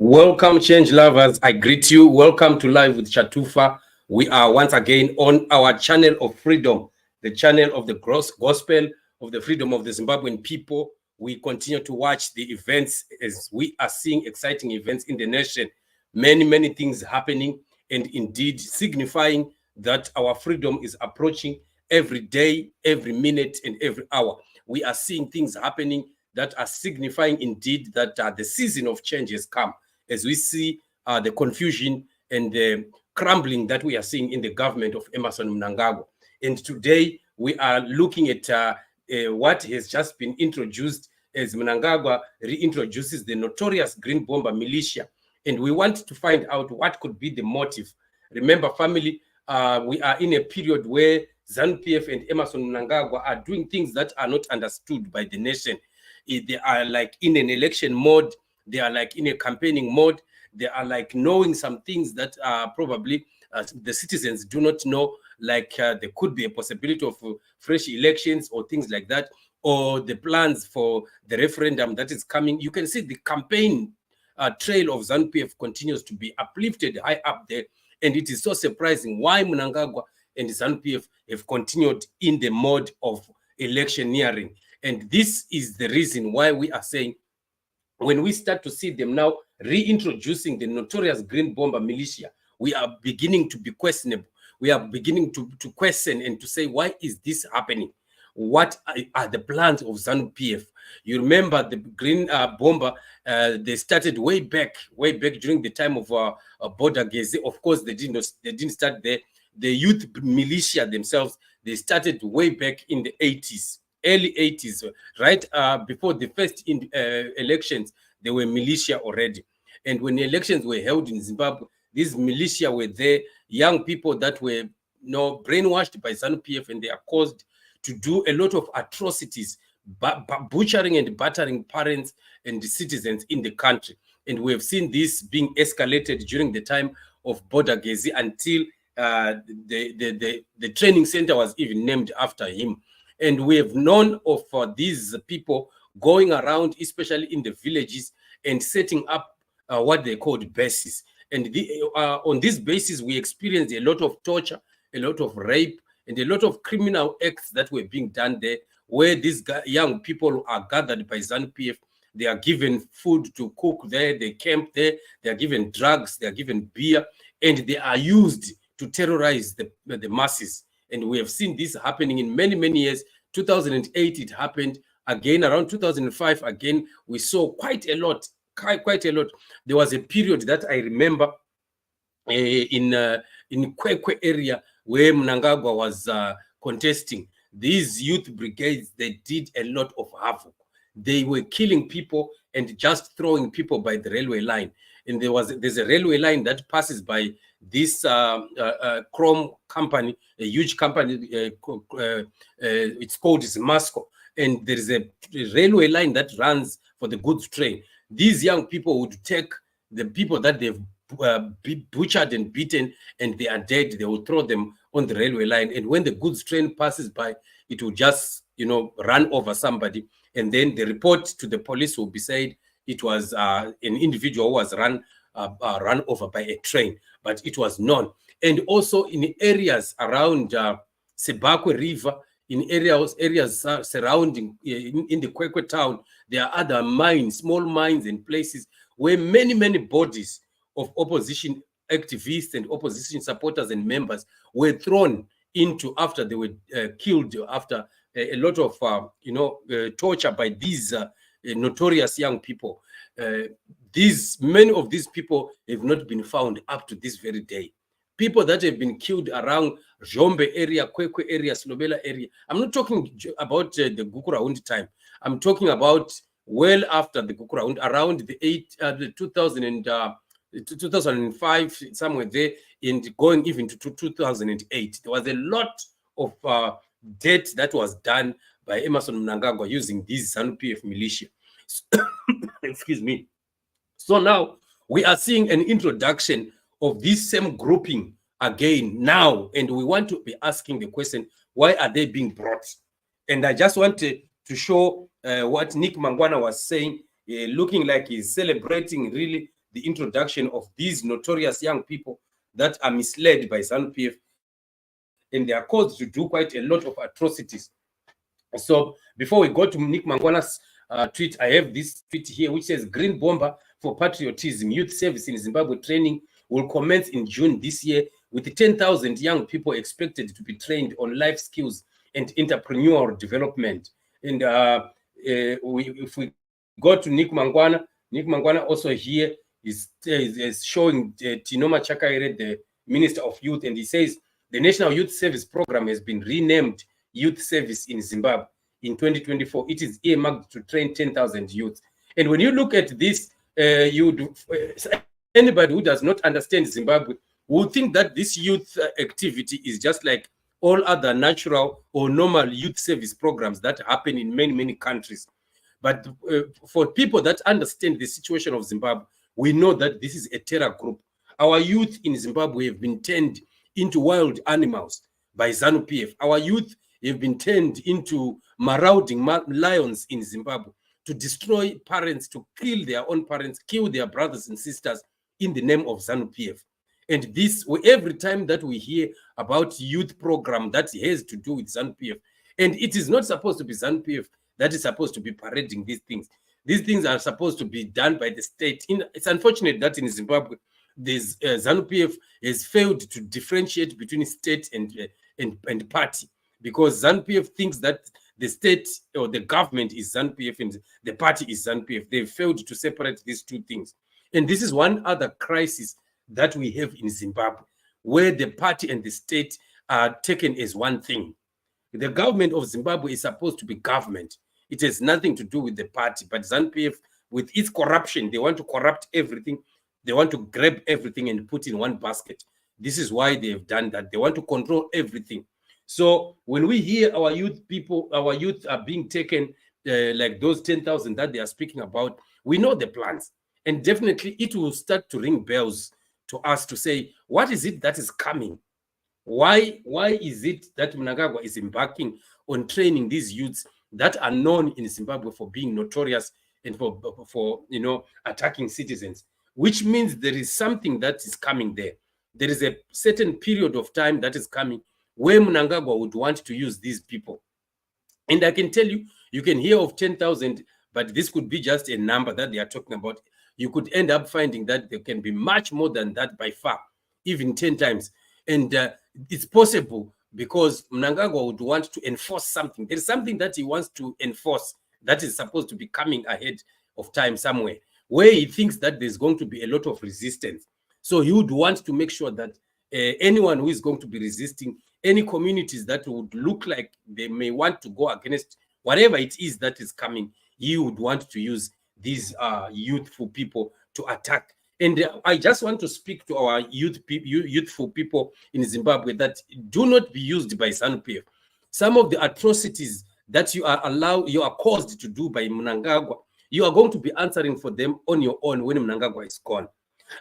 Welcome, change lovers. I greet you. Welcome to Live with Chatufa. We are once again on our channel of freedom, the channel of the gospel of the freedom of the Zimbabwean people. We continue to watch the events as we are seeing exciting events in the nation. Many things happening, and indeed signifying that our freedom is approaching every day, every minute, and every hour. We are seeing things happening that are signifying indeed that the season of change has come, as we see the confusion and the crumbling that we are seeing in the government of Emmerson Mnangagwa. And today we are looking at what has just been introduced as Mnangagwa reintroduces the notorious green bomber militia. And we want to find out what could be the motive. Remember, family, we are in a period where ZANU-PF and Emmerson Mnangagwa are doing things that are not understood by the nation. They are like in an election mode. They are like in a campaigning mode. They are like knowing some things that are probably the citizens do not know, like there could be a possibility of fresh elections or things like that, or the plans for the referendum that is coming. You can see the campaign trail of ZANU-PF continues to be uplifted high up there. And it is so surprising why Mnangagwa and ZANU-PF have continued in the mode of electioneering. And this is the reason why we are saying, when we start to see them now reintroducing the notorious green bomber militia, we are beginning to be questionable. We are beginning to question and to say, why is this happening? What are the plans of ZANU-PF? You remember the green bomber, they started way back during the time of Border Gezi. Of course, they didn't start there. The youth militia themselves, they started way back in the 80s. Early 80s, right before the first elections, there were militia already. And when the elections were held in Zimbabwe, these militia were there, young people that were brainwashed by ZANU-PF, and they are caused to do a lot of atrocities, butchering and battering parents and the citizens in the country. And we have seen this being escalated during the time of Border Gezi until the training center was even named after him. And we have known of these people going around, especially in the villages, and setting up what they called bases. And on this basis, we experienced a lot of torture, a lot of rape, and a lot of criminal acts that were being done there, where these young people are gathered by ZANU-PF. They are given food to cook there, they camp there, they are given drugs, they are given beer, and they are used to terrorize the masses. And we have seen this happening in many years. 2008, it happened again. Around 2005, again, we saw quite a lot. There was a period that I remember in Kwekwe area where Mnangagwa was contesting. These youth brigades, they did a lot of havoc. They were killing people and just throwing people by the railway line. And there's a railway line that passes by this Chrome company, a huge company. It's called Masco, and there is a railway line that runs for the goods train. These young people would take the people that they've butchered and beaten, and they are dead. They will throw them on the railway line, and when the goods train passes by, it will just run over somebody, and then the report to the police will be said it was an individual who was run over by a train, but it was known. And also in areas around Sebakwe River, in areas surrounding in the Kwekwe town, there are other mines, small mines and places where many bodies of opposition activists and opposition supporters and members were thrown into after they were killed, after a lot of torture by these notorious young people. Many of these people have not been found up to this very day. People that have been killed around Jombe area, Kwekwe area, Slobela area. I'm not talking about the Gukurahundi time. I'm talking about well after the Gukurahundi, around the 2005, somewhere there, and going even to 2008. There was a lot of debt that was done by Emmerson Mnangagwa using these ZANU-PF militia. Excuse me. So now we are seeing an introduction of this same grouping again now, and we want to be asking the question, why are they being brought? And I just wanted to show what Nick Mangwana was saying, looking like he's celebrating really the introduction of these notorious young people that are misled by ZANU-PF, and they are caused to do quite a lot of atrocities. So before we go to Nick Mangwana's tweet, I have this tweet here which says, Green Bomber for Patriotism Youth Service in Zimbabwe training will commence in June this year, with 10,000 young people expected to be trained on life skills and entrepreneurial development. And if we go to Nick Mangwana also here is showing Tinoma Chakaire, the Minister of Youth, and he says the National Youth Service Program has been renamed Youth Service in Zimbabwe in 2024. It is earmarked to train 10,000 youths. And when you look at this, anybody who does not understand Zimbabwe would think that this youth activity is just like all other natural or normal youth service programs that happen in many, many countries. But for people that understand the situation of Zimbabwe, we know that this is a terror group. Our youth in Zimbabwe have been turned into wild animals by ZANU-PF. Our youth have been turned into marauding lions in Zimbabwe to destroy parents, to kill their own parents, kill their brothers and sisters in the name of ZANU-PF. And this, every time that we hear about youth program that has to do with ZANU-PF, and it is not supposed to be ZANU-PF that is supposed to be parading these things. These things are supposed to be done by the state. It's unfortunate that in Zimbabwe, this ZANU-PF has failed to differentiate between state and party, because ZANU-PF thinks that the state or the government is ZANU-PF and the party is ZANU-PF. They've failed to separate these two things. And this is one other crisis that we have in Zimbabwe, where the party and the state are taken as one thing. The government of Zimbabwe is supposed to be government. It has nothing to do with the party, but ZANU-PF, with its corruption, they want to corrupt everything. They want to grab everything and put in one basket. This is why they have done that. They want to control everything. So when we hear our youth are being taken, like those 10,000 that they are speaking about, we know the plans. And definitely it will start to ring bells to us to say, what is it that is coming? Why is it that Mnangagwa is embarking on training these youths that are known in Zimbabwe for being notorious and for attacking citizens? Which means there is something that is coming there. There is a certain period of time that is coming where Mnangagwa would want to use these people. And I can tell you, you can hear of 10,000, but this could be just a number that they are talking about. You could end up finding that there can be much more than that by far, even 10 times. And it's possible because Mnangagwa would want to enforce something. There is something that he wants to enforce that is supposed to be coming ahead of time somewhere, where he thinks that there's going to be a lot of resistance. So he would want to make sure that anyone who is going to be resisting, any communities that would look like they may want to go against whatever it is that is coming, he would want to use these youthful people to attack. And I just want to speak to our youthful people in Zimbabwe that do not be used by ZANU-PF. Some of the atrocities that you are caused to do by Mnangagwa, you are going to be answering for them on your own when Mnangagwa is gone.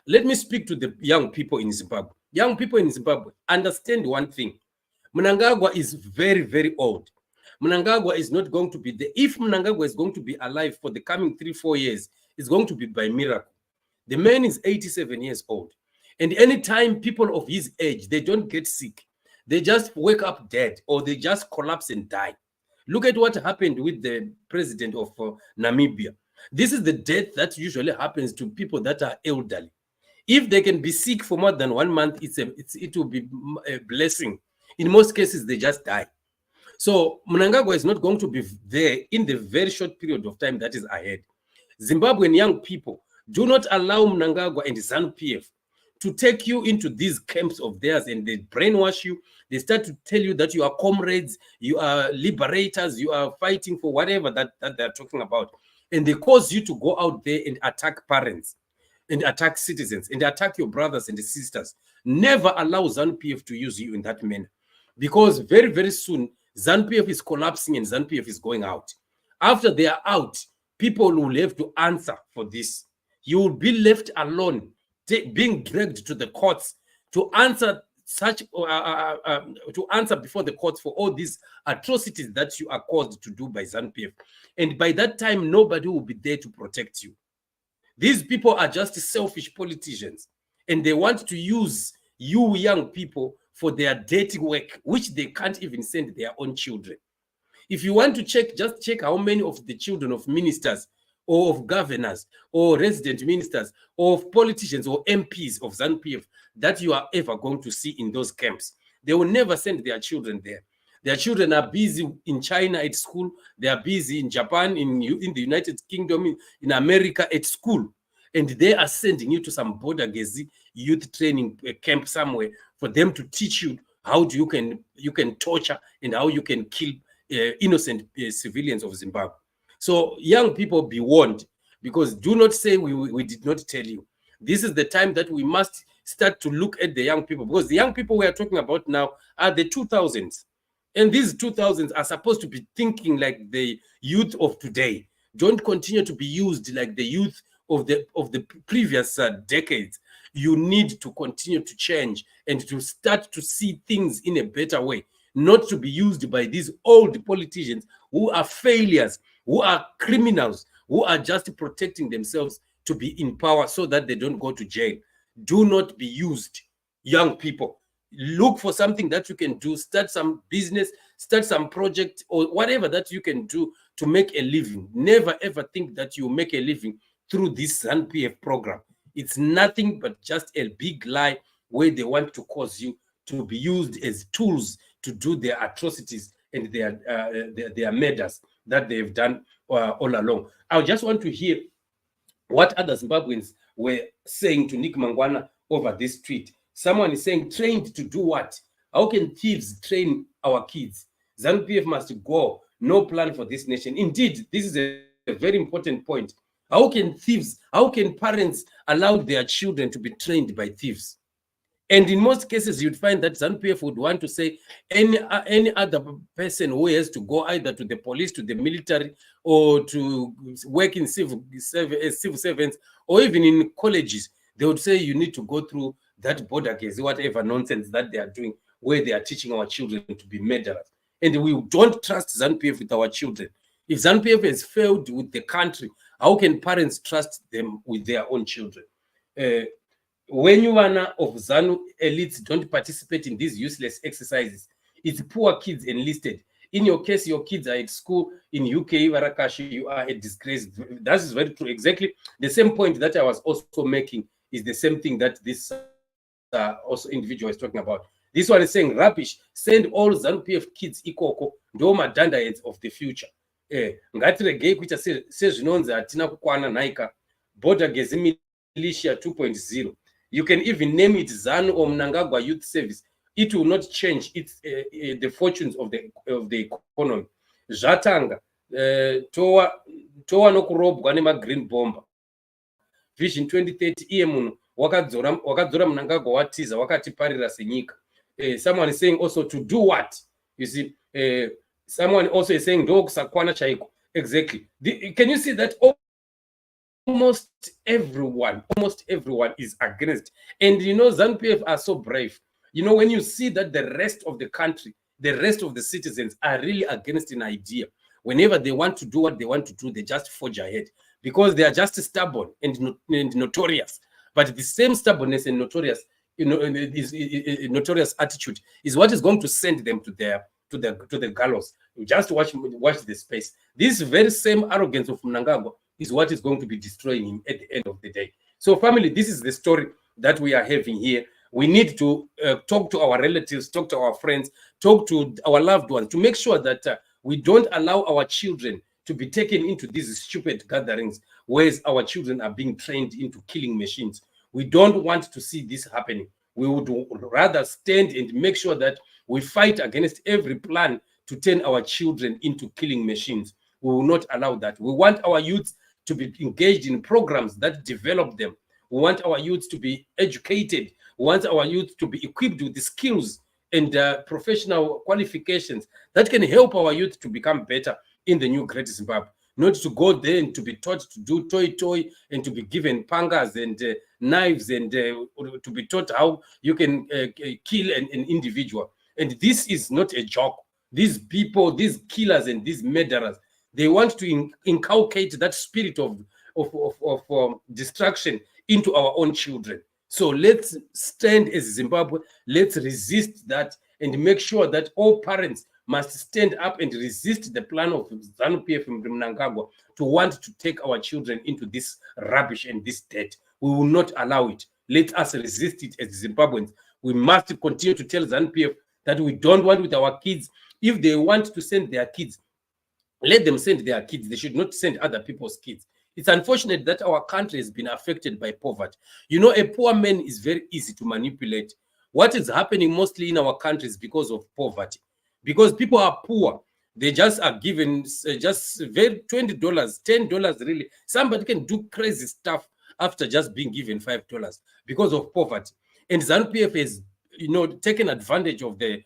Let me speak to the young people in Zimbabwe. Young people in Zimbabwe, understand one thing. Mnangagwa is very, very old. Mnangagwa is not going to be there. If Mnangagwa is going to be alive for the coming 3-4 years, it's going to be by miracle. The man is 87 years old. And anytime people of his age, they don't get sick. They just wake up dead or they just collapse and die. Look at what happened with the president of Namibia. This is the death that usually happens to people that are elderly. If they can be sick for more than 1 month, it will be a blessing. In most cases, they just die. So Mnangagwa is not going to be there in the very short period of time that is ahead. Zimbabwean young people, do not allow Mnangagwa and ZANU-PF to take you into these camps of theirs and they brainwash you. They start to tell you that you are comrades, you are liberators, you are fighting for whatever that they're talking about. And they cause you to go out there and attack parents and attack citizens and attack your brothers and sisters. Never allow ZANU-PF to use you in that manner, because very, very soon, ZANU-PF is collapsing and ZANU-PF is going out. After they are out, people will have to answer for this. You will be left alone, being dragged to the courts to answer to answer before the courts for all these atrocities that you are caused to do by ZANU-PF. And by that time, nobody will be there to protect you. These people are just selfish politicians, and they want to use you young people for their dirty work, which they can't even send their own children. If you want to check, just check how many of the children of ministers or of governors or resident ministers or of politicians or MPs of ZANU-PF that you are ever going to see in those camps. They will never send their children there. Their children are busy in China at school. They are busy in Japan, in the United Kingdom, in America at school. And they are sending you to some border gezi youth training camp somewhere for them to teach you how you can torture and how you can kill innocent civilians of Zimbabwe. So young people, be warned, because do not say we did not tell you. This is the time that we must start to look at the young people, because the young people we are talking about now are the 2000s. And these 2000s are supposed to be thinking like the youth of today. Don't continue to be used like the youth of the previous decades. You need to continue to change and to start to see things in a better way, not to be used by these old politicians who are failures, who are criminals, who are just protecting themselves to be in power so that they don't go to jail. Do not be used, young people. Look for something that you can do, start some business, start some project, or whatever that you can do to make a living. Never ever think that you make a living through this ZANU-PF program. It's nothing but just a big lie where they want to cause you to be used as tools to do their atrocities and their murders that they've done all along. I just want to hear what other Zimbabweans were saying to Nick Mangwana over this tweet. Someone is saying, trained to do what? How can thieves train our kids? ZANU-PF must go. No plan for this nation. Indeed, this is a very important point. How can parents allow their children to be trained by thieves? And in most cases, you'd find that ZANU-PF would want to say any other person who has to go either to the police, to the military, or to work in civil servants, or even in colleges, they would say you need to go through that border case, whatever nonsense that they are doing, where they are teaching our children to be murderers. And we don't trust ZANU-PF with our children. If ZANU-PF has failed with the country, how can parents trust them with their own children? When you are of ZANU elites don't participate in these useless exercises, it's poor kids enlisted. In your case, your kids are at school in UK, Varakashi, you are a disgrace. That is very true. Exactly the same point that I was also making is the same thing that this also individual is talking about. This one is saying rubbish. Send all ZANU-PF kids ikoko. Ndo madanda heads of the future. Ngatiregei kuita sezvinonzi hatina kukwana naika. Border gezi Militia 2.0. You can even name it ZANU or Mnangagwa Youth Service. It will not change the fortunes of the economy. Zvatanga towa nokurobwa nema-green bomber. Vision 2030 iye munhu wakadzora Mnangagwa watiza wakatiparira senyika. Someone is saying also to do what? You see, someone also is saying ndokusakwana chaiko. Exactly. Can you see that almost everyone is against? And you know, ZANU-PF are so brave. You know, when you see that the rest of the country, the rest of the citizens are really against an idea, whenever they want to do what they want to do, they just forge ahead because they are just stubborn and notorious. But the same stubbornness and notorious, notorious attitude is what is going to send them to the gallows. You just watch the space. This very same arrogance of Mnangagwa is what is going to be destroying him at the end of the day. So, family, this is the story that we are having here. We need to talk to our relatives, talk to our friends, talk to our loved ones to make sure that we don't allow our children to be taken into these stupid gatherings where our children are being trained into killing machines. We don't want to see this happening. We would rather stand and make sure that we fight against every plan to turn our children into killing machines. We will not allow that. We want our youth to be engaged in programs that develop them. We want our youth to be educated. We want our youth to be equipped with the skills and professional qualifications that can help our youth to become better in the new Great Zimbabwe. Not to go there and to be taught to do toy and to be given pangas and knives and to be taught how you can kill an individual. And this is not a joke. These people, these killers and these murderers, they want to inculcate that spirit of destruction into our own children. So let's stand as Zimbabwe. Let's resist that and make sure that all parents must stand up and resist the plan of ZANU-PF and Mnangagwa to want to take our children into this rubbish and this debt. We will not allow it. Let us resist it as Zimbabweans. We must continue to tell ZANU-PF that we don't want with our kids. If they want to send their kids, let them send their kids. They should not send other people's kids. It's unfortunate that our country has been affected by poverty. You know, a poor man is very easy to manipulate. What is happening mostly in our country is because of poverty. Because people are poor. They just are given just very $20, $10 really. Somebody can do crazy stuff after just being given $5 because of poverty. And ZANU-PF has, you know, taken advantage of the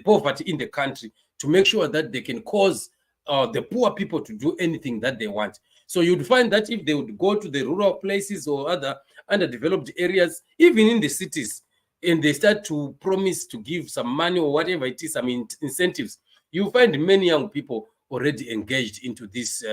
poverty in the country to make sure that they can cause the poor people to do anything that they want. So you'd find that if they would go to the rural places or other underdeveloped areas, even in the cities, and they start to promise to give some money or whatever it is, I mean, incentives, you find many young people already engaged into this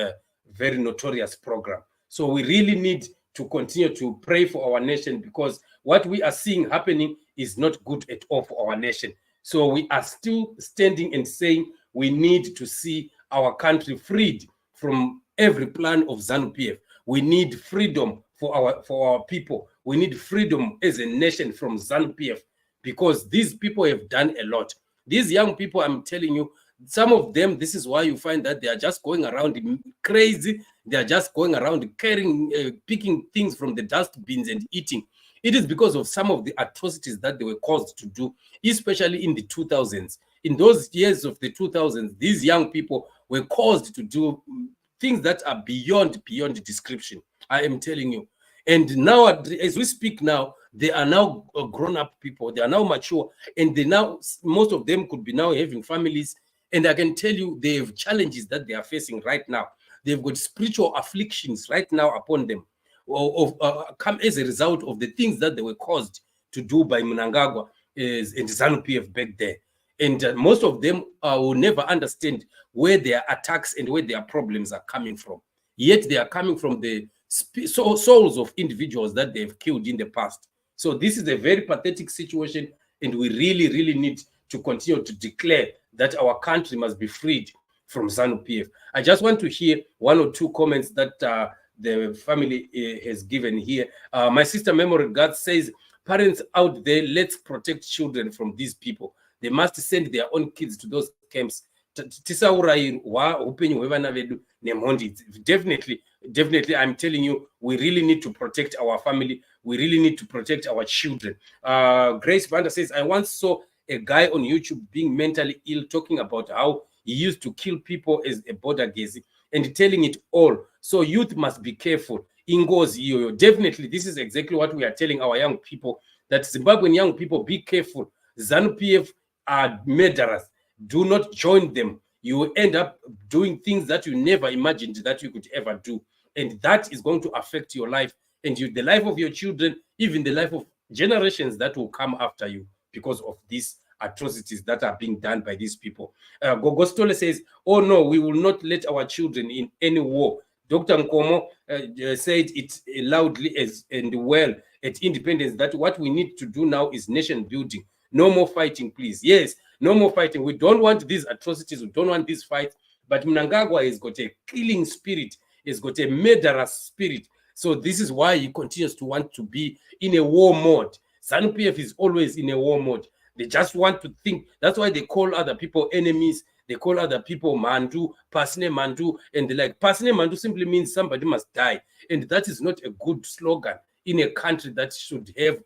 very notorious program. So we really need to continue to pray for our nation, because what we are seeing happening is not good at all for our nation. So we are still standing and saying we need to see our country freed from every plan of ZANU-PF. We need freedom for our people. We need freedom as a nation from ZANU-PF, because these people have done a lot. These young people, I'm telling you, some of them, this is why you find that they are just going around crazy. They are just going around carrying, picking things from the dustbins and eating. It is because of some of the atrocities that they were caused to do, especially in the 2000s. In those years of the 2000s, these young people were caused to do things that are beyond description. I am telling you. And now, as we speak now, they are now grown-up people. They are now mature, and they now, most of them could be now having families. And I can tell you, they have challenges that they are facing right now. They've got spiritual afflictions right now upon them, come as a result of the things that they were caused to do by Mnangagwa and ZANU-PF back there. And most of them will never understand where their attacks and where their problems are coming from. Yet they are coming from the souls of individuals that they've killed in the past. So this is a very pathetic situation, and we really, really need to continue to declare that our country must be freed from ZANU-PF. I just want to hear one or two comments that the family has given here. My sister Memory God says, parents out there, let's protect children from these people. They must send their own kids to those camps. Definitely, I'm telling you, we really need to protect our family. We really need to protect our children. Grace Vanda says, I once saw a guy on YouTube being mentally ill, talking about how he used to kill people as a border gaze and telling it all. So youth must be careful. Ingozi, definitely, this is exactly what we are telling our young people, that Zimbabwean young people, be careful. ZANU-PF are murderers. Do not join them. You will end up doing things that you never imagined that you could ever do. And that is going to affect your life and the life of your children, even the life of generations that will come after you because of these atrocities that are being done by these people. Gogostole says, oh no, we will not let our children in any war. Dr. Nkomo said it loudly and well at Independence that what we need to do now is nation building. No more fighting, please. Yes, no more fighting. We don't want these atrocities. We don't want these fights. But Mnangagwa has got a killing spirit. He's got a murderous spirit. So this is why he continues to want to be in a war mode. ZANU-PF is always in a war mode. They just want to think. That's why they call other people enemies. They call other people Mandu, Pasine Mandu, and they're like, Pasine Mandu simply means somebody must die. And that is not a good slogan in a country that should have,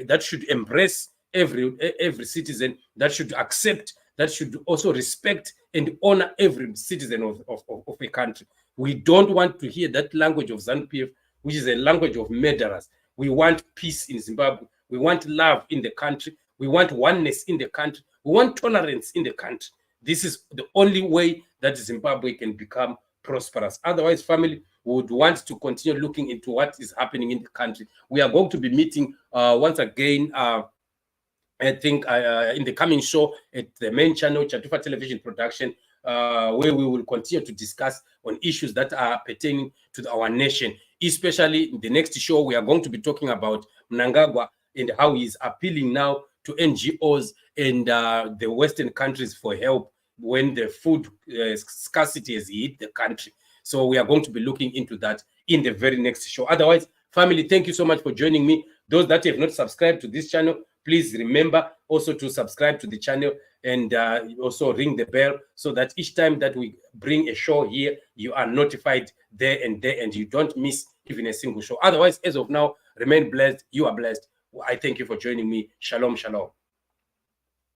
that should embrace every citizen, that should accept, that should also respect and honor every citizen of a country. We don't want to hear that language of ZANU-PF, which is a language of murderers. We want peace in Zimbabwe. We want love in the country. We want oneness in the country. We want tolerance in the country. This is the only way that Zimbabwe can become prosperous. Otherwise, family would want to continue looking into what is happening in the country. We are going to be meeting once again, I think in the coming show at the main channel, Chatufa Television Production, where we will continue to discuss on issues that are pertaining to our nation. Especially in the next show, we are going to be talking about Mnangagwa and how he is appealing now to NGOs and the Western countries for help when the food scarcity has hit the country. So we are going to be looking into that in the very next show. Otherwise, family, thank you so much for joining me. Those that have not subscribed to this channel, please remember also to subscribe to the channel and also ring the bell so that each time that we bring a show here, you are notified there and you don't miss even a single show. Otherwise, as of now, remain blessed. You are blessed. I thank you for joining me. Shalom, shalom.